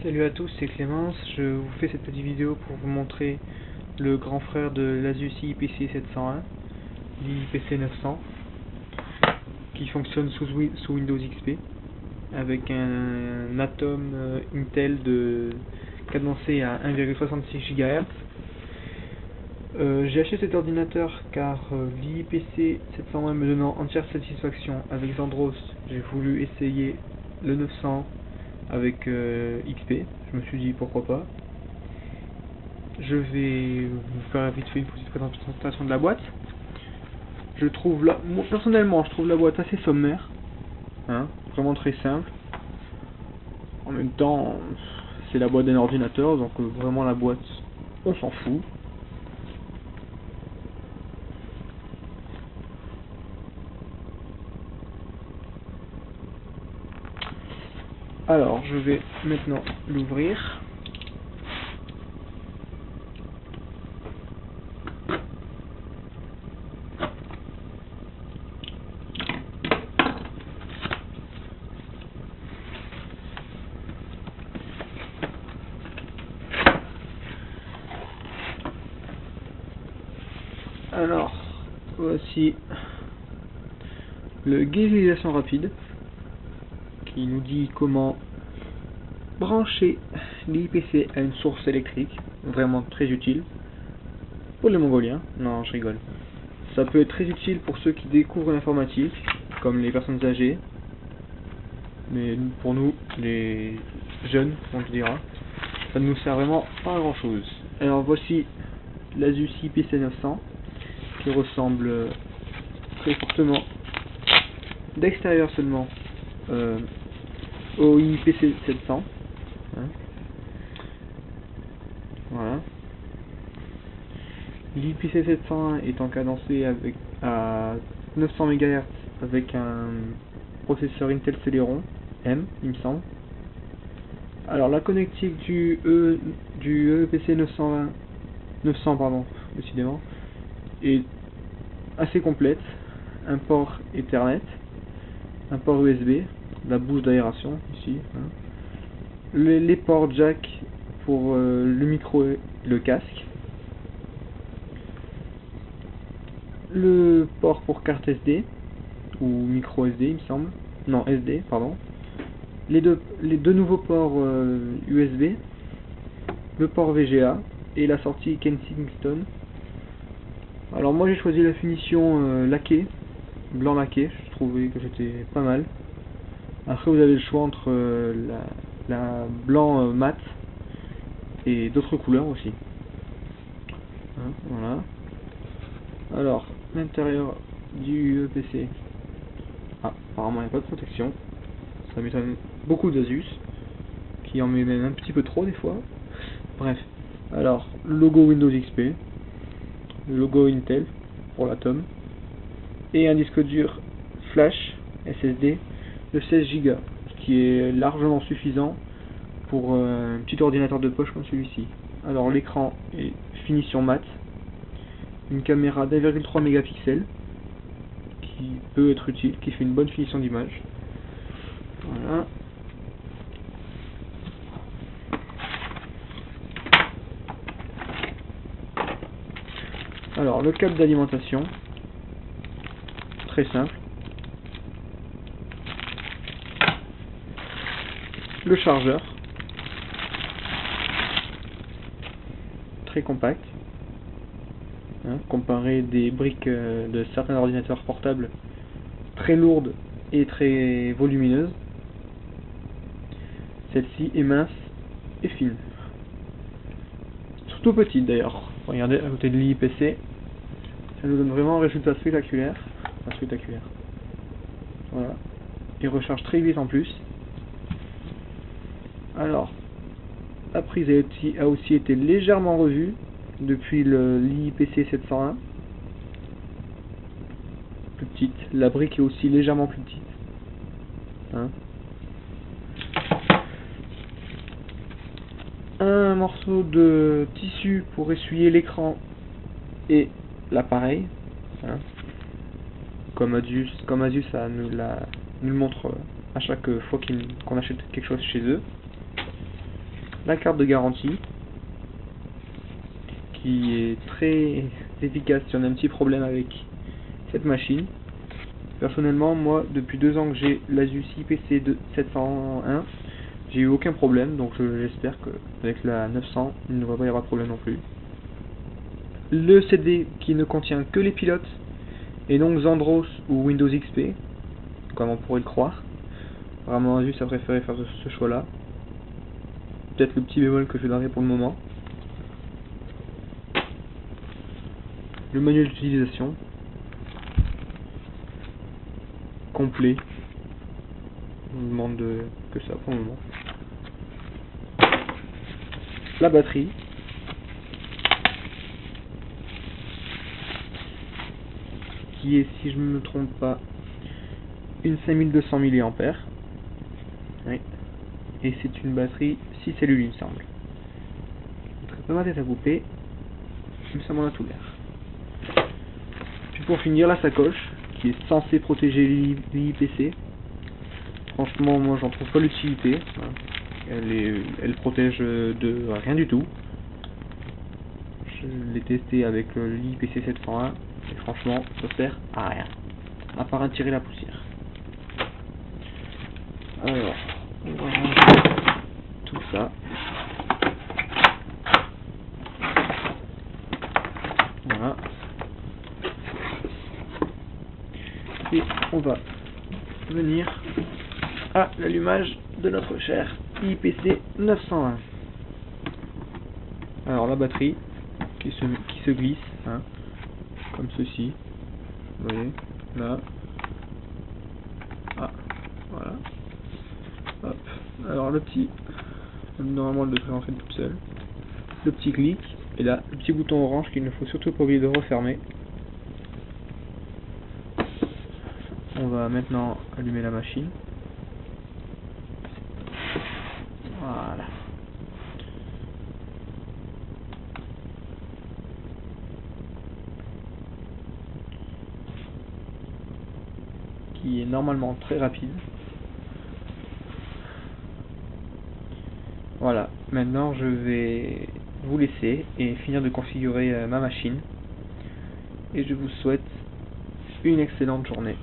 Salut à tous, c'est Clémence. Je vous fais cette petite vidéo pour vous montrer le grand frère de l'Asus IPC 701, l'IPC 900, qui fonctionne sous Windows XP avec un Atom Intel cadencé à 1,66 GHz. J'ai acheté cet ordinateur car l'IPC 701 me donnant entière satisfaction avec Zandros. J'ai voulu essayer le 900 avec XP, je me suis dit pourquoi pas. Je vais vous faire vite fait une petite présentation de la boîte. Personnellement, je trouve la boîte assez sommaire, hein, vraiment très simple. En même temps, c'est la boîte d'un ordinateur, donc vraiment la boîte, on s'en fout. Alors, je vais maintenant l'ouvrir. Alors, voici le guide d'utilisation rapide qui nous dit comment brancher l'IPC à une source électrique, vraiment très utile pour les Mongoliens. Non, je rigole. Ça peut être très utile pour ceux qui découvrent l'informatique, comme les personnes âgées, mais pour nous, les jeunes, on le dira, ça ne nous sert vraiment pas à grand chose. Alors voici l'Asus IPC 900 qui ressemble très fortement d'extérieur seulement au IPC 700. Hein. Voilà. L'IPC 701 étant cadencé à 900 MHz avec un processeur Intel Celeron M, il me semble. Alors la connectique du EPC 900 décidément, est assez complète. Un port Ethernet, un port USB, la bouche d'aération ici, hein. Les ports jack pour le micro et le casque, le port pour carte SD ou micro SD il me semble, non SD pardon, les deux nouveaux ports USB, le port VGA et la sortie Kensington. Alors moi j'ai choisi la finition laquée, blanc laqué, je trouvais que c'était pas mal. Après vous avez le choix entre la blanc mat et d'autres couleurs aussi. Hein, voilà. Alors, l'intérieur du EPC. Ah, apparemment il n'y a pas de protection. Ça m'étonne beaucoup d'Asus, qui en met même un petit peu trop des fois. Bref. Alors, le logo Windows XP, le logo Intel pour l'Atom, et un disque dur flash SSD de 16 Go, ce qui est largement suffisant pour un petit ordinateur de poche comme celui-ci. Alors l'écran est finition mat, une caméra d'1,3 mégapixels qui peut être utile, qui fait une bonne finition d'image. Voilà. Alors le câble d'alimentation, très simple. Le chargeur, très compact, hein, comparé des briques de certains ordinateurs portables très lourdes et très volumineuses. Celle-ci est mince et fine, surtout petite d'ailleurs. Regardez à côté de l'IPC, ça nous donne vraiment un résultat spectaculaire. Enfin, spectaculaire. Voilà. Il recharge très vite en plus. Alors, la prise a aussi été légèrement revue depuis l'IPC 701. Plus petite. La brique est aussi légèrement plus petite. Hein. Un morceau de tissu pour essuyer l'écran et l'appareil. Hein. Comme Asus ça nous le montre à chaque fois qu'on achète quelque chose chez eux. la carte de garantie qui est très efficace si on a un petit problème avec cette machine. Personnellement, moi, depuis 2 ans que j'ai l'Asus IPC 701, j'ai eu aucun problème, donc j'espère qu'avec la 900, il ne devrait pas y avoir de problème non plus. Le CD qui ne contient que les pilotes, et donc Xandros ou Windows XP, comme on pourrait le croire. Vraiment, Asus a préféré faire ce choix-là. Peut-être le petit bémol que je donnerai pour le moment. Le manuel d'utilisation complet. On ne demande que ça pour le moment. La batterie. Qui est, si je ne me trompe pas, une 5200 mAh. Oui. Et c'est une batterie 6 cellules, il me semble. Très peu ma tête à couper, mais ça m'en a tout l'air. Puis pour finir, la sacoche, qui est censée protéger l'IPC. Franchement, moi j'en trouve pas l'utilité. Elle protège de rien du tout. Je l'ai testé avec l'IPC 701 et franchement, ça sert à rien. À part attirer la poussière. Alors, on va ranger tout ça. Voilà. Et on va venir à l'allumage de notre cher IPC 901. Alors la batterie qui se glisse, hein, comme ceci. Vous voyez, là. Ah, voilà. Hop. Alors le petit, normalement elle devrait rentrer toute seule. Le petit clic, et là, le petit bouton orange qu'il ne faut surtout pas oublier de refermer. On va maintenant allumer la machine. Voilà. Qui est normalement très rapide. Voilà, maintenant je vais vous laisser et finir de configurer ma machine. Et je vous souhaite une excellente journée.